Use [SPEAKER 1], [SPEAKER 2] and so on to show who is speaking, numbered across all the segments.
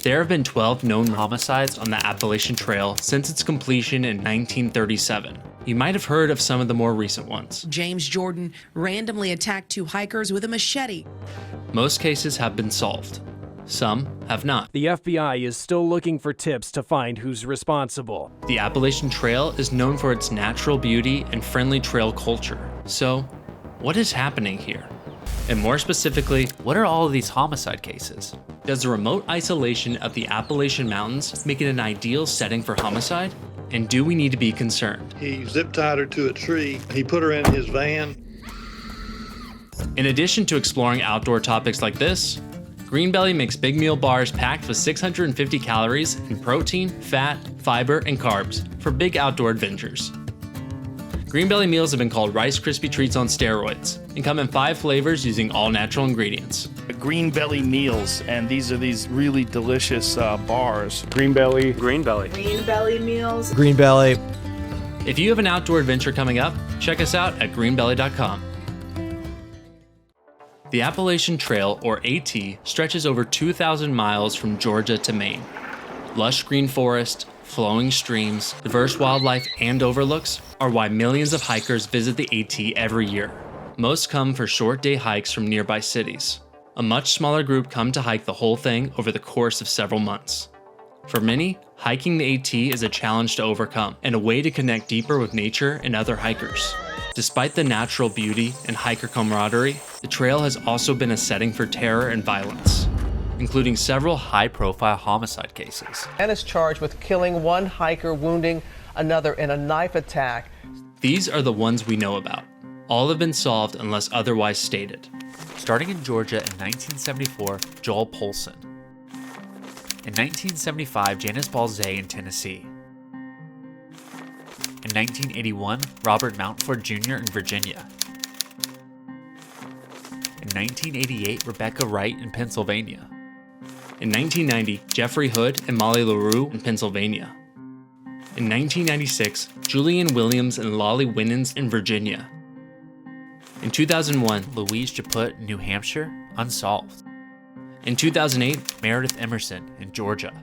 [SPEAKER 1] There have been 12 known homicides on the Appalachian Trail since its completion in 1937. You might have heard of some of the more recent ones.
[SPEAKER 2] James Jordan randomly attacked 2 hikers with a machete.
[SPEAKER 1] Most cases have been solved. Some have not.
[SPEAKER 3] The FBI is still looking for tips to find who's responsible.
[SPEAKER 1] The Appalachian Trail is known for its natural beauty and friendly trail culture. So, what is happening here? And more specifically, what are all of these homicide cases? Does the remote isolation of the Appalachian Mountains make it an ideal setting for homicide? And do we need to be concerned?
[SPEAKER 4] He zip-tied her to a tree. He put her in his van.
[SPEAKER 1] In addition to exploring outdoor topics like this, Greenbelly makes big meal bars packed with 650 calories in protein, fat, fiber, and carbs for big outdoor adventures. Greenbelly meals have been called Rice Krispie treats on steroids and come in 5 flavors using all natural ingredients.
[SPEAKER 5] Greenbelly meals, and these are these really delicious bars.
[SPEAKER 3] Greenbelly.
[SPEAKER 6] Greenbelly meals.
[SPEAKER 3] Greenbelly.
[SPEAKER 1] If you have an outdoor adventure coming up, check us out at greenbelly.com. The Appalachian Trail, or AT, stretches over 2,000 miles from Georgia to Maine. Lush green forest, flowing streams, diverse wildlife, and overlooks are why millions of hikers visit the AT every year. Most come for short day hikes from nearby cities. A much smaller group come to hike the whole thing over the course of several months. For many, hiking the AT is a challenge to overcome and a way to connect deeper with nature and other hikers. Despite the natural beauty and hiker camaraderie, the trail has also been a setting for terror and violence, including several high-profile homicide cases.
[SPEAKER 7] And is charged with killing 1 hiker, wounding another in a knife attack.
[SPEAKER 1] These are the ones we know about. All have been solved unless otherwise stated. Starting in Georgia in 1974, Joel Polson. In 1975, Janice Balzay in Tennessee. In 1981, Robert Mountford Jr. in Virginia. In 1988, Rebecca Wright in Pennsylvania. In 1990, Jeffrey Hood and Molly LaRue in Pennsylvania. In 1996, Julian Williams and Lolly Winans in Virginia. In 2001, Louise Japut in New Hampshire, unsolved. In 2008, Meredith Emerson in Georgia.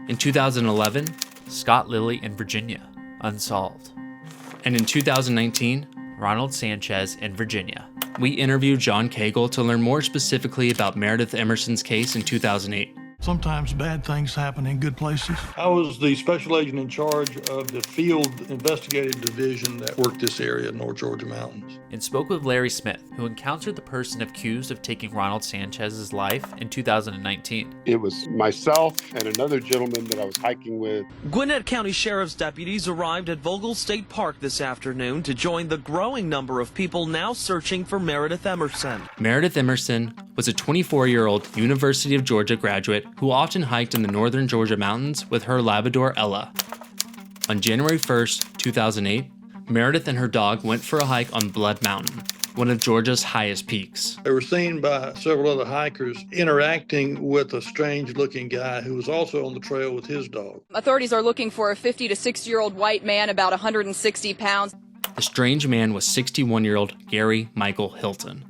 [SPEAKER 1] In 2011, Scott Lilly in Virginia, unsolved. And in 2019, Ronald Sanchez in Virginia. We interviewed John Cagle to learn more specifically about Meredith Emerson's case in 2008.
[SPEAKER 8] Sometimes bad things happen in good places.
[SPEAKER 4] I was the special agent in charge of the field investigative division that worked this area in North Georgia mountains.
[SPEAKER 1] And spoke with Larry Smith, who encountered the person accused of taking Ronald Sanchez's life in 2019.
[SPEAKER 9] It was myself and another gentleman that I was hiking with.
[SPEAKER 10] Gwinnett County Sheriff's deputies arrived at Vogel State Park this afternoon to join the growing number of people now searching for Meredith Emerson.
[SPEAKER 1] Meredith Emerson was a 24-year-old University of Georgia graduate who often hiked in the northern Georgia mountains with her Labrador Ella. On January 1st, 2008, Meredith and her dog went for a hike on Blood Mountain, one of Georgia's highest peaks.
[SPEAKER 4] They were seen by several other hikers interacting with a strange-looking guy who was also on the trail with his dog.
[SPEAKER 6] Authorities are looking for a 50 to 60-year-old white man, about 160 pounds.
[SPEAKER 1] The strange man was 61-year-old Gary Michael Hilton.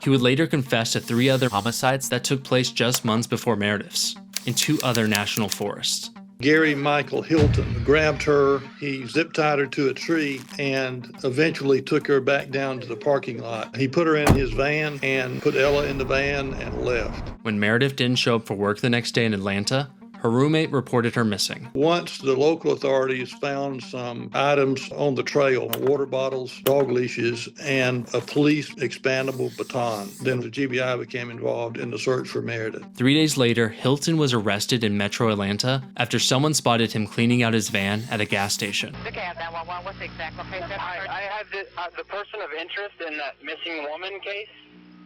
[SPEAKER 1] He would later confess to 3 other homicides that took place just months before Meredith's, in 2 other national forests.
[SPEAKER 4] Gary Michael Hilton grabbed her, he zip-tied her to a tree, and eventually took her back down to the parking lot. He put her in his van and put Ella in the van and left.
[SPEAKER 1] When Meredith didn't show up for work the next day in Atlanta, her roommate reported her missing.
[SPEAKER 4] Once the local authorities found some items on the trail, water bottles, dog leashes, and a police expandable baton, then the GBI became involved in the search for Meredith.
[SPEAKER 1] 3 days later, Hilton was arrested in metro Atlanta after someone spotted him cleaning out his van at a gas station.
[SPEAKER 11] Okay, I have 911. What's the exact location?
[SPEAKER 12] I have the person of interest in that missing woman case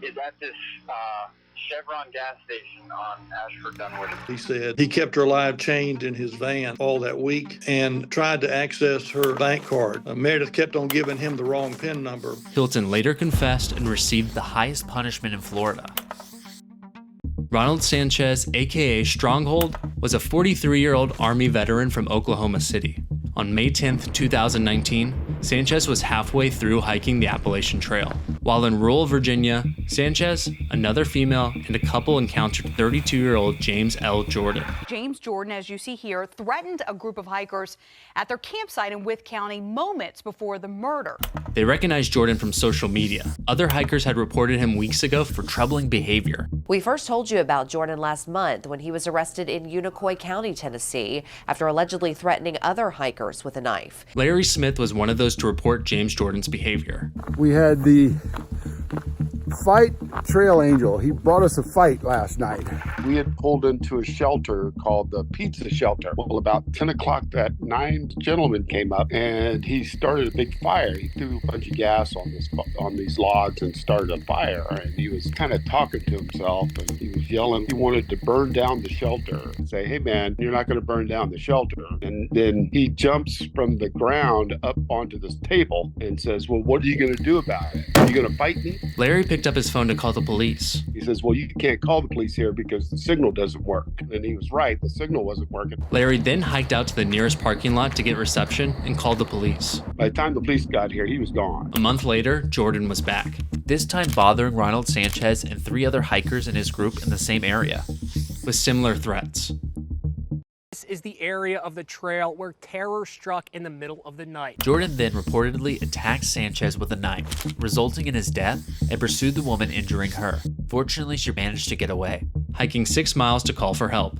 [SPEAKER 12] is at this Chevron gas station on Ashford Dunwoody.
[SPEAKER 4] He said he kept her alive chained in his van all that week and tried to access her bank card. Meredith kept on giving him the wrong PIN number.
[SPEAKER 1] Hilton later confessed and received the highest punishment in Florida. Ronald Sanchez, aka Stronghold, was a 43-year-old Army veteran from Oklahoma City. On May 10, 2019, Sanchez was halfway through hiking the Appalachian Trail. While in rural Virginia, Sanchez, another female, and a couple encountered 32-year-old James L. Jordan.
[SPEAKER 13] James Jordan, as you see here, threatened a group of hikers at their campsite in Wythe County moments before the murder.
[SPEAKER 1] They recognized Jordan from social media. Other hikers had reported him weeks ago for troubling behavior.
[SPEAKER 14] We first told you about Jordan last month when he was arrested in Unicoi County, Tennessee, after allegedly threatening other hikers with a knife.
[SPEAKER 1] Larry Smith was one of those to report James Jordan's behavior.
[SPEAKER 15] We had the Fight Trail Angel. He brought us a fight last night.
[SPEAKER 9] We had pulled into a shelter called the Pizza Shelter. Well, about 10 o'clock that night, a gentleman came up and he started a big fire. He threw a bunch of gas on these logs and started a fire. And he was kind of talking to himself and he was yelling. He wanted to burn down the shelter and say, "Hey man, you're not going to burn down the shelter." And then he jumps from the ground up onto this table and says, "Well, what are you going to do about it? Are you going to fight me?"
[SPEAKER 1] Larry picked up his phone to call the police.
[SPEAKER 9] He says, "Well, you can't call the police here because the signal doesn't work." And he was right, the signal wasn't working.
[SPEAKER 1] Larry then hiked out to the nearest parking lot to get reception and called the police.
[SPEAKER 9] By the time the police got here, he was gone.
[SPEAKER 1] A month later, Jordan was back.
[SPEAKER 16] This time bothering Ronald Sanchez and 3 other hikers in his group in the same area,
[SPEAKER 1] with similar threats.
[SPEAKER 3] This is the area of the trail where terror struck in the middle of the night.
[SPEAKER 16] Jordan then reportedly attacked Sanchez with a knife, resulting in his death, and pursued the woman, injuring her. Fortunately, she managed to get away.
[SPEAKER 1] Hiking 6 miles to call for help.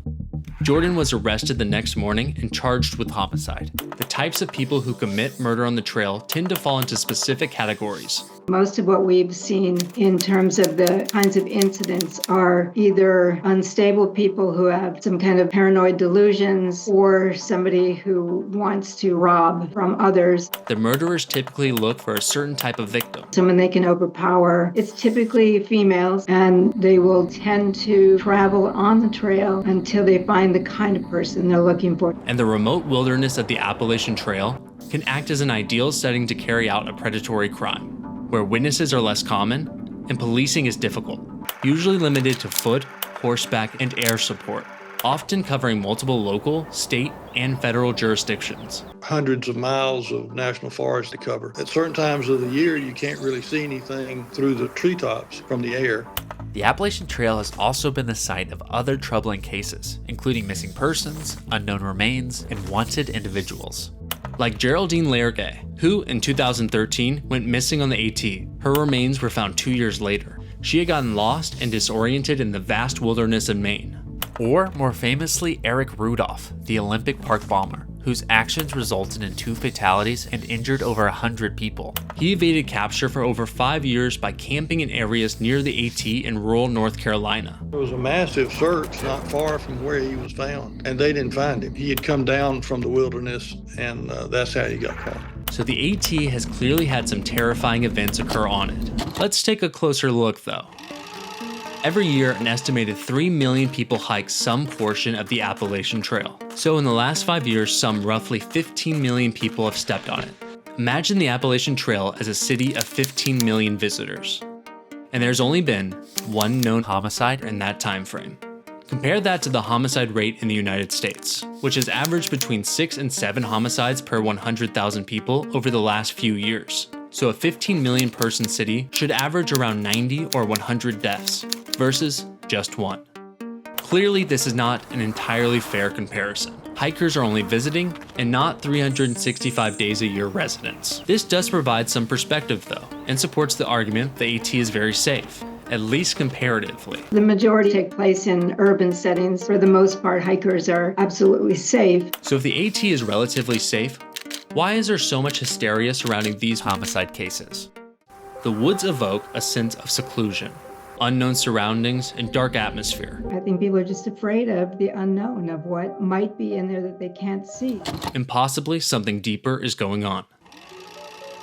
[SPEAKER 1] Jordan was arrested the next morning and charged with homicide. The types of people who commit murder on the trail tend to fall into specific categories.
[SPEAKER 17] Most of what we've seen in terms of the kinds of incidents are either unstable people who have some kind of paranoid delusions or somebody who wants to rob from others.
[SPEAKER 1] The murderers typically look for a certain type of victim.
[SPEAKER 17] Someone they can overpower. It's typically females, and they will tend to travel on the trail until they find the kind of person they're looking for.
[SPEAKER 1] And the remote wilderness of the Appalachian Trail can act as an ideal setting to carry out a predatory crime, where witnesses are less common and policing is difficult, usually limited to foot, horseback, and air support, often covering multiple local, state, and federal jurisdictions.
[SPEAKER 4] Hundreds of miles of national forest to cover. At certain times of the year, you can't really see anything through the treetops from the air.
[SPEAKER 16] The Appalachian Trail has also been the site of other troubling cases, including missing persons, unknown remains, and wanted individuals. Like Geraldine Lerge, who in 2013 went missing on the AT. Her remains were found 2 years later. She had gotten lost and disoriented in the vast wilderness of Maine. Or, more famously, Eric Rudolph, the Olympic Park bomber, whose actions resulted in 2 fatalities and injured over 100 people.
[SPEAKER 1] He evaded capture for over 5 years by camping in areas near the AT in rural North Carolina.
[SPEAKER 4] There was a massive search not far from where he was found, and they didn't find him. He had come down from the wilderness, and that's how he got caught.
[SPEAKER 1] So the AT has clearly had some terrifying events occur on it. Let's take a closer look though. Every year, an estimated 3 million people hike some portion of the Appalachian Trail. So in the last 5 years, some roughly 15 million people have stepped on it. Imagine the Appalachian Trail as a city of 15 million visitors. And there's only been 1 known homicide in that time frame. Compare that to the homicide rate in the United States, which has averaged between 6 and 7 homicides per 100,000 people over the last few years. So a 15 million person city should average around 90 or 100 deaths, versus just 1. Clearly, this is not an entirely fair comparison. Hikers are only visiting and not 365 days a year residents. This does provide some perspective though, and supports the argument the AT is very safe, at least comparatively.
[SPEAKER 17] The majority take place in urban settings. For the most part, hikers are absolutely safe.
[SPEAKER 1] So if the AT is relatively safe, why is there so much hysteria surrounding these homicide cases? The woods evoke a sense of seclusion, unknown surroundings, and dark atmosphere.
[SPEAKER 17] I think people are just afraid of the unknown, of what might be in there that they can't see.
[SPEAKER 1] And possibly something deeper is going on.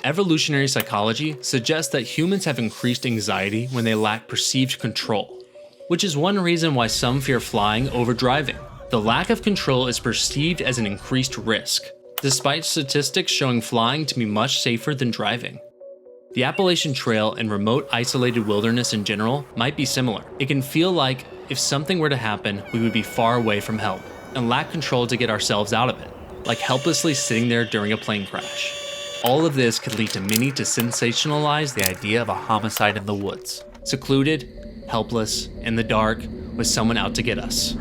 [SPEAKER 1] Evolutionary psychology suggests that humans have increased anxiety when they lack perceived control, which is one reason why some fear flying over driving. The lack of control is perceived as an increased risk, despite statistics showing flying to be much safer than driving. The Appalachian Trail and remote isolated wilderness in general might be similar. It can feel like if something were to happen, we would be far away from help and lack control to get ourselves out of it, like helplessly sitting there during a plane crash. All of this could lead to many to sensationalize
[SPEAKER 16] the idea of a homicide in the woods.
[SPEAKER 1] secluded, helpless, in the dark, with someone out to get us.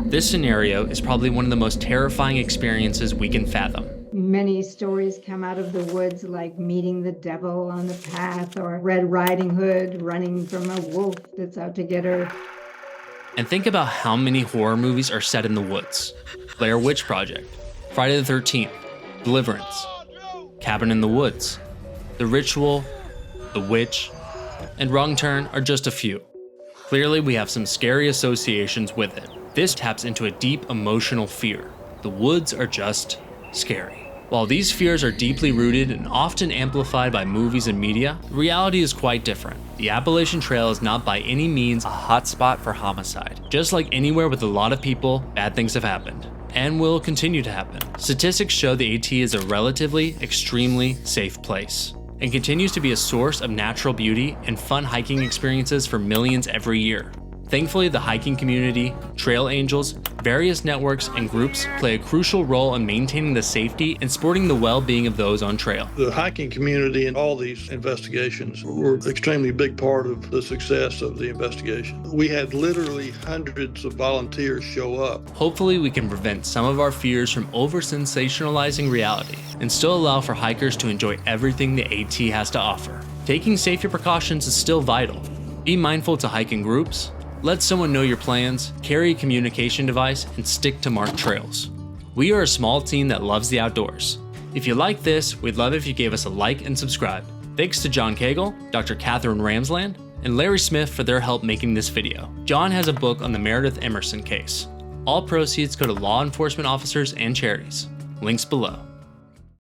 [SPEAKER 1] This scenario is probably one of the most terrifying experiences we can fathom.
[SPEAKER 17] Many stories come out of the woods, like meeting the devil on the path, or Red Riding Hood running from a wolf that's out to get her.
[SPEAKER 1] And think about how many horror movies are set in the woods. Blair Witch Project, Friday the 13th, Deliverance, Cabin in the Woods, The Ritual, The Witch, and Wrong Turn are just a few. Clearly, we have some scary associations with it. This taps into a deep emotional fear. The woods are just scary. While these fears are deeply rooted and often amplified by movies and media, the reality is quite different. The Appalachian Trail is not by any means a hotspot for homicide. Just like anywhere with a lot of people, bad things have happened, and will continue to happen. Statistics show the AT is a relatively, extremely safe place, and continues to be a source of natural beauty and fun hiking experiences for millions every year. Thankfully, the hiking community, trail angels, various networks, and groups play a crucial role in maintaining the safety and supporting the well-being of those on trail.
[SPEAKER 4] The hiking community and all these investigations were an extremely big part of the success of the investigation. We had literally hundreds of volunteers show up.
[SPEAKER 1] Hopefully, we can prevent some of our fears from over-sensationalizing reality and still allow for hikers to enjoy everything the AT has to offer. Taking safety precautions is still vital. Be mindful to hike in groups, let someone know your plans, carry a communication device, and stick to marked trails. We are a small team that loves the outdoors. If you like this, we'd love if you gave us a like and subscribe. Thanks to John Cagle, Dr. Katherine Ramsland, and Larry Smith for their help making this video. John has a book on the Meredith Emerson case. All proceeds go to law enforcement officers and charities. Links below.